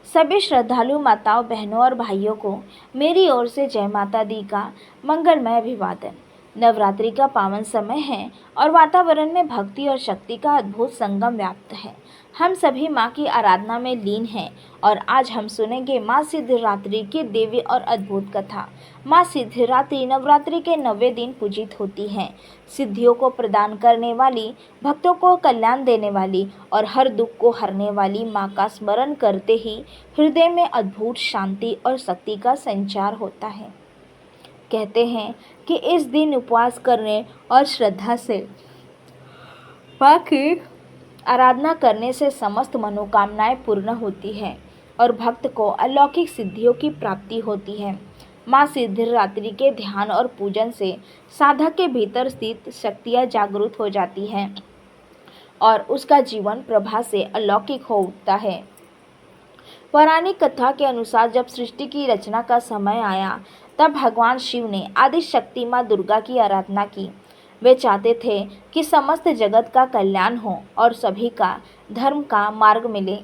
सभी श्रद्धालु माताओं, बहनों और भाइयों को मेरी ओर से जय माता दी का मंगलमय अभिवादन। नवरात्रि का पावन समय है और वातावरण में भक्ति और शक्ति का अद्भुत संगम व्याप्त है। हम सभी माँ की आराधना में लीन हैं और आज हम सुनेंगे माँ सिद्धिरात्रि की दिव्य और अद्भुत कथा। माँ सिद्धिरात्रि नवरात्रि के 9वें दिन पूजित होती हैं। सिद्धियों को प्रदान करने वाली, भक्तों को कल्याण देने वाली और हर दुख को हरने वाली माँ का स्मरण करते ही हृदय में अद्भुत शांति और शक्ति का संचार होता है। कहते हैं कि इस दिन उपवास करने और श्रद्धा से माँ की आराधना करने से समस्त मनोकामनाएं पूर्ण होती हैं और भक्त को अलौकिक सिद्धियों की प्राप्ति होती है। माँ सिद्धिरात्रि के ध्यान और पूजन से साधक के भीतर स्थित शक्तियाँ जागृत हो जाती हैं और उसका जीवन प्रभा से अलौकिक हो उठता है। पौराणिक कथा के अनुसार जब सृष्टि की रचना का समय आया तब भगवान शिव ने आदि शक्ति माँ दुर्गा की आराधना की। वे चाहते थे कि समस्त जगत का कल्याण हो और सभी का धर्म का मार्ग मिले।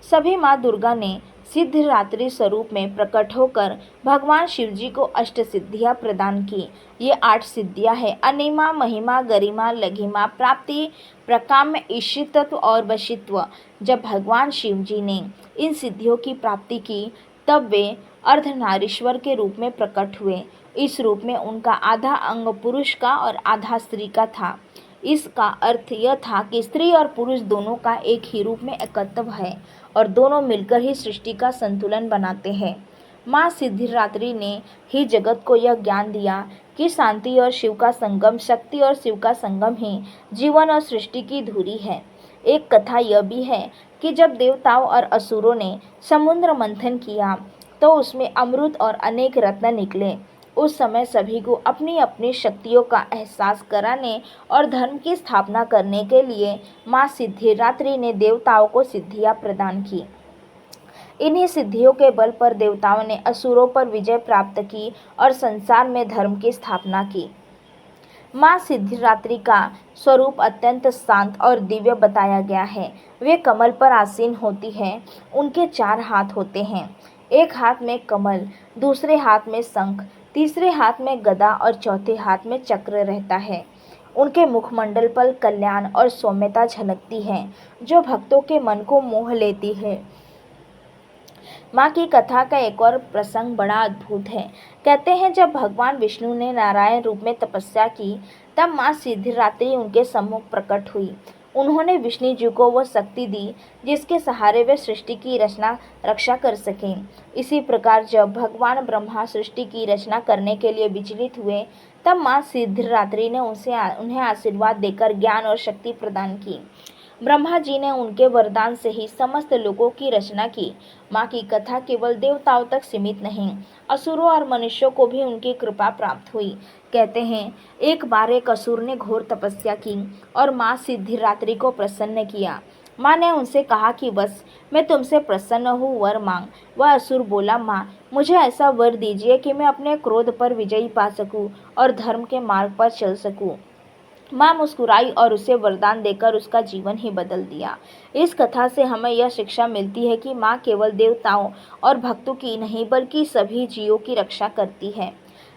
सभी माँ दुर्गा ने सिद्धिरात्रि स्वरूप में प्रकट होकर भगवान शिव जी को अष्ट सिद्धियाँ प्रदान की। ये 8 सिद्धियाँ हैं: अनिमा, महिमा, गरिमा, लघिमा, प्राप्ति, प्रकाम्य, ईशितत्व और वशित्व। जब भगवान शिव जी ने इन सिद्धियों की प्राप्ति की तब वे अर्धनारीश्वर के रूप में प्रकट हुए। इस रूप में उनका आधा अंग पुरुष का और आधा स्त्री का था। इसका अर्थ यह था कि स्त्री और पुरुष दोनों का एक ही रूप में एकत्व है और दोनों मिलकर ही सृष्टि का संतुलन बनाते हैं। माँ सिद्धिरात्रि ने ही जगत को यह ज्ञान दिया कि शांति और शिव का संगम, शक्ति और शिव का संगम ही जीवन और सृष्टि की धुरी है। एक कथा यह भी है कि जब देवताओं और असुरों ने समुद्र मंथन किया तो उसमें अमृत और अनेक रत्न निकले। उस समय सभी को अपनी अपनी शक्तियों का एहसास कराने और धर्म की स्थापना करने के लिए माँ सिद्धिरात्रि ने देवताओं को सिद्धियाँ प्रदान की। इन्हीं सिद्धियों के बल पर देवताओं ने असुरों पर विजय प्राप्त की और संसार में धर्म की स्थापना की। माँ सिद्धिरात्रि का स्वरूप अत्यंत शांत और दिव्य बताया गया है। वे कमल पर आसीन होती हैं। उनके 4 हाथ होते हैं। एक हाथ में कमल, दूसरे हाथ में शंख, तीसरे हाथ में गदा और चौथे हाथ में चक्र रहता है। उनके मुखमंडल पर कल्याण और सौम्यता झलकती है जो भक्तों के मन को मोह लेती है। माँ की कथा का एक और प्रसंग बड़ा अद्भुत है। कहते हैं जब भगवान विष्णु ने नारायण रूप में तपस्या की तब माँ सिद्धिरात्रि उनके सम्मुख प्रकट हुई। उन्होंने विष्णु जी को वह शक्ति दी जिसके सहारे वे सृष्टि की रक्षा कर सकें। इसी प्रकार जब भगवान ब्रह्मा सृष्टि की रचना करने के लिए विचलित हुए तब माँ सिद्धिरात्रि ने उन्हें आशीर्वाद देकर ज्ञान और शक्ति प्रदान की। ब्रह्मा जी ने उनके वरदान से ही समस्त लोगों की रचना की। माँ की कथा केवल देवताओं तक सीमित नहीं, असुरों और मनुष्यों को भी उनकी कृपा प्राप्त हुई। कहते हैं एक बार एक असुर ने घोर तपस्या की और माँ सिद्धिरात्रि को प्रसन्न किया। माँ ने उनसे कहा कि बस मैं तुमसे प्रसन्न हूँ, वर मांग। वह असुर बोला, माँ मुझे ऐसा वर दीजिए कि मैं अपने क्रोध पर विजयी पा सकूँ और धर्म के मार्ग पर चल सकूँ। माँ मुस्कुराई और उसे वरदान देकर उसका जीवन ही बदल दिया। इस कथा से हमें यह शिक्षा मिलती है कि माँ केवल देवताओं और भक्तों की नहीं बल्कि सभी जीवों की रक्षा करती है।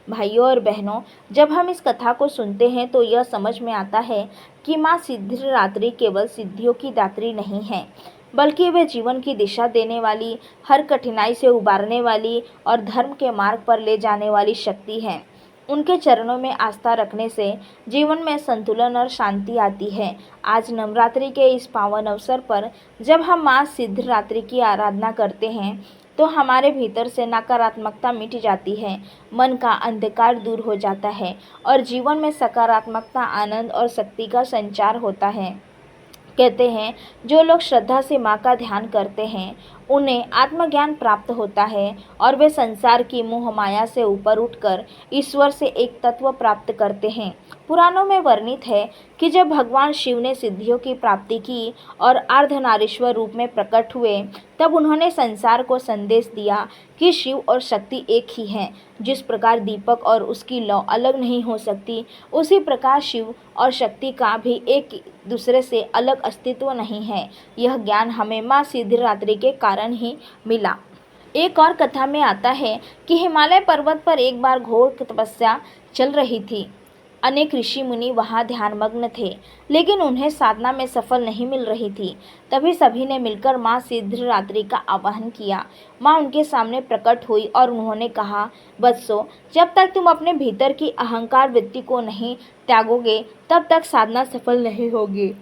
भाइयों और बहनों, जब हम इस कथा को सुनते हैं तो यह समझ में आता है कि माँ सिद्धिरात्रि केवल सिद्धियों की दात्री नहीं है बल्कि वे जीवन की दिशा देने वाली, हर कठिनाई से उबारने वाली और धर्म के मार्ग पर ले जाने वाली शक्ति है। उनके चरणों में आस्था रखने से जीवन में संतुलन और शांति आती है। आज नवरात्रि के इस पावन अवसर पर जब हम माँ सिद्धिरात्रि की आराधना करते हैं तो हमारे भीतर से नकारात्मकता मिट जाती है, मन का अंधकार दूर हो जाता है और जीवन में सकारात्मकता, आनंद और शक्ति का संचार होता है। कहते हैं जो लोग श्रद्धा से माँ का ध्यान करते हैं उन्हें आत्मज्ञान प्राप्त होता है और वे संसार की मोह माया से ऊपर उठकर ईश्वर से एक तत्व प्राप्त करते हैं। पुराणों में वर्णित है कि जब भगवान शिव ने सिद्धियों की प्राप्ति की और अर्धनारीश्वर रूप में प्रकट हुए तब उन्होंने संसार को संदेश दिया कि शिव और शक्ति एक ही हैं। जिस प्रकार दीपक और उसकी लौ अलग नहीं हो सकती, उसी प्रकार शिव और शक्ति का भी एक दूसरे से अलग अस्तित्व नहीं है। यह ज्ञान हमें माँ सिद्धिरात्रि के कारण कारण ही मिला। एक और कथा में आता है कि हिमालय पर्वत पर एक बार घोर तपस्या चल रही थी। अनेक ऋषि मुनि वहां ध्यानमग्न थे, लेकिन उन्हें साधना में सफल नहीं मिल रही थी। तभी सभी ने मिलकर माँ सिद्धिदात्री का आवाहन किया। माँ उनके सामने प्रकट हुई और उन्होंने कहा, बच्चों, जब तक तुम अपने भीतर की अहंकार वृत्ति को नहीं त्यागोगे, तब तक साधना सफल नहीं होगी।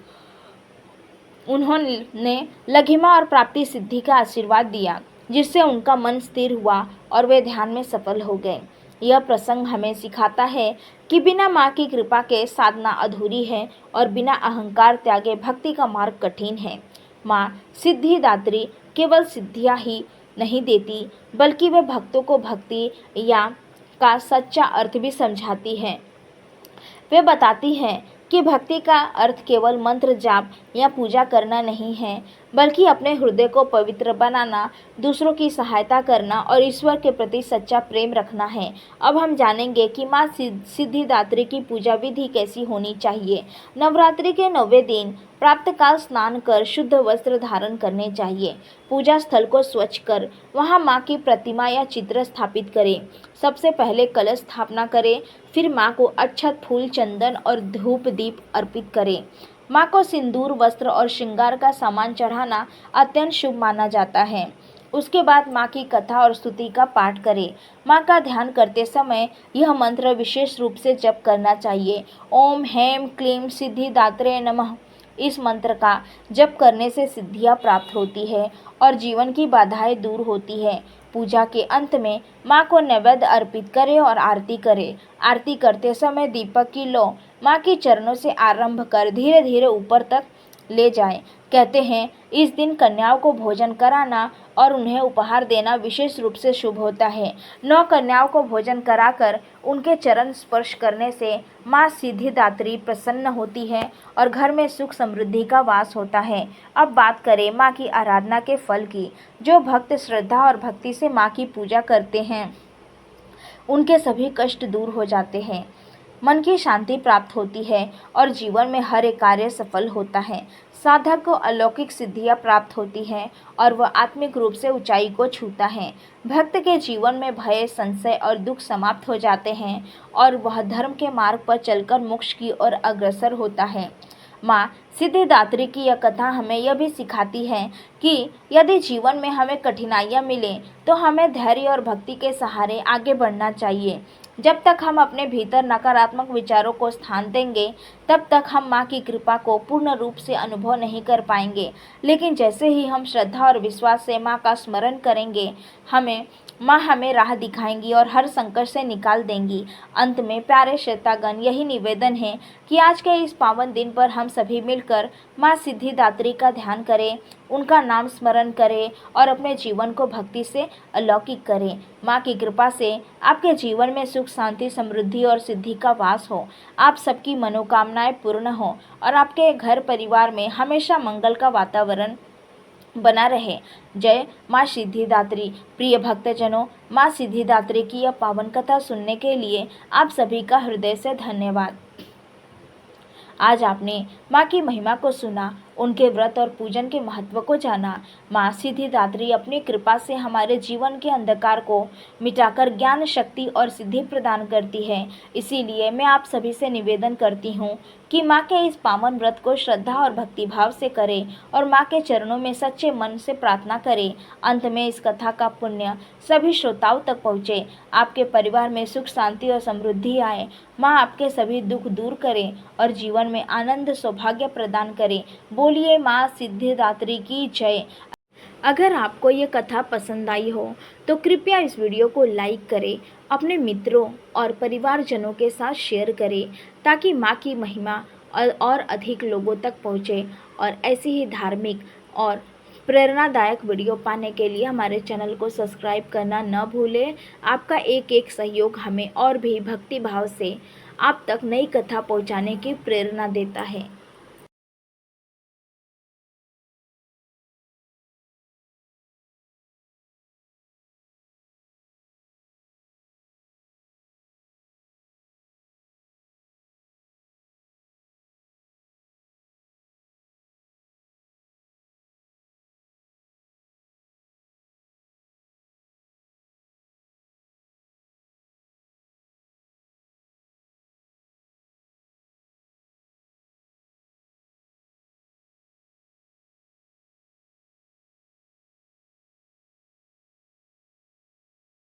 उन्होंने लघिमा और प्राप्ति सिद्धि का आशीर्वाद दिया, जिससे उनका मन स्थिर हुआ और वे ध्यान में सफल हो गए। यह प्रसंग हमें सिखाता है कि बिना माँ की कृपा के साधना अधूरी है और बिना अहंकार त्यागे भक्ति का मार्ग कठिन है। माँ सिद्धिदात्री केवल सिद्धियाँ ही नहीं देती, बल्कि वे भक्तों को भक्ति या का सच्चा अर्थ भी समझाती है। वे बताती हैं कि भक्ति का अर्थ केवल मंत्र जाप या पूजा करना नहीं है, बल्कि अपने हृदय को पवित्र बनाना, दूसरों की सहायता करना और ईश्वर के प्रति सच्चा प्रेम रखना है। अब हम जानेंगे कि माँ सिद्धिदात्री की पूजा विधि कैसी होनी चाहिए। नवरात्रि के 9वें दिन प्रातःकाल स्नान कर शुद्ध वस्त्र धारण करने चाहिए। पूजा स्थल को स्वच्छ कर वहां माँ की प्रतिमा या चित्र स्थापित करें। सबसे पहले कलश स्थापना करें, फिर माँ को अक्षत, फूल, चंदन और धूप दीप अर्पित करें। माँ को सिंदूर, वस्त्र और श्रृंगार का सामान चढ़ाना अत्यंत शुभ माना जाता है। उसके बाद माँ की कथा और स्तुति का पाठ करें। माँ का ध्यान करते समय यह मंत्र विशेष रूप से जप करना चाहिए। ओम हैं क्लीं सिद्धिदात्रे नमः। इस मंत्र का जप करने से सिद्धियाँ प्राप्त होती है और जीवन की बाधाएं दूर होती है। पूजा के अंत में माँ को नैवेद्य अर्पित करें और आरती करें। आरती करते समय दीपक की लौ माँ के चरणों से आरंभ कर धीरे धीरे ऊपर तक ले जाएं। कहते हैं इस दिन कन्याओं को भोजन कराना और उन्हें उपहार देना विशेष रूप से शुभ होता है। 9 कन्याओं को भोजन कराकर उनके चरण स्पर्श करने से माँ सिद्धिदात्री प्रसन्न होती है और घर में सुख समृद्धि का वास होता है। अब बात करें माँ की आराधना के फल की। जो भक्त श्रद्धा और भक्ति से माँ की पूजा करते हैं, उनके सभी कष्ट दूर हो जाते हैं, मन की शांति प्राप्त होती है और जीवन में हर एक कार्य सफल होता है। साधक को अलौकिक सिद्धियां प्राप्त होती हैं और वह आत्मिक रूप से ऊंचाई को छूता है। भक्त के जीवन में भय, संशय और दुख समाप्त हो जाते हैं और वह धर्म के मार्ग पर चलकर मोक्ष की ओर अग्रसर होता है। माँ सिद्धिदात्री की यह कथा हमें यह भी सिखाती है कि यदि जीवन में हमें कठिनाइयाँ मिलें तो हमें धैर्य और भक्ति के सहारे आगे बढ़ना चाहिए। जब तक हम अपने भीतर नकारात्मक विचारों को स्थान देंगे, तब तक हम माँ की कृपा को पूर्ण रूप से अनुभव नहीं कर पाएंगे। लेकिन जैसे ही हम श्रद्धा और विश्वास से माँ का स्मरण करेंगे, माँ हमें राह दिखाएंगी और हर संकट से निकाल देंगी। अंत में प्यारे श्रोतागण, यही निवेदन है कि आज के इस पावन दिन पर हम सभी मिलकर माँ सिद्धिदात्री का ध्यान करें, उनका नाम स्मरण करें और अपने जीवन को भक्ति से अलौकिक करें। माँ की कृपा से आपके जीवन में सुख, शांति, समृद्धि और सिद्धि का वास हो। आप सबकी मनोकामनाएं पूर्ण हो और आपके घर परिवार में हमेशा मंगल का वातावरण बना रहे। जय माँ सिद्धिदात्री। प्रिय भक्तजनों, माँ सिद्धिदात्री की यह पावन कथा सुनने के लिए आप सभी का हृदय से धन्यवाद। आज आपने माँ की महिमा को सुना, उनके व्रत और पूजन के महत्व को जाना। माँ सिद्धिदात्री अपनी कृपा से हमारे जीवन के अंधकार को मिटाकर ज्ञान, शक्ति और सिद्धि प्रदान करती है। इसीलिए मैं आप सभी से निवेदन करती हूँ कि माँ के इस पावन व्रत को श्रद्धा और भक्तिभाव से करें और माँ के चरणों में सच्चे मन से प्रार्थना करें। अंत में इस कथा का पुण्य सभी श्रोताओं तक पहुँचे, आपके परिवार में सुख, शांति और समृद्धि आए। माँ आपके सभी दुख दूर करें और जीवन में आनंद, सौभाग्य प्रदान करें। बोलिए माँ सिद्धिदात्री की जय। अगर आपको ये कथा पसंद आई हो तो कृपया इस वीडियो को लाइक करें, अपने मित्रों और परिवारजनों के साथ शेयर करें, ताकि माँ की महिमा और अधिक लोगों तक पहुँचे। और ऐसी ही धार्मिक और प्रेरणादायक वीडियो पाने के लिए हमारे चैनल को सब्सक्राइब करना न भूलें। आपका एक एक सहयोग हमें और भी भक्ति भाव से आप तक नई कथा पहुँचाने की प्रेरणा देता है।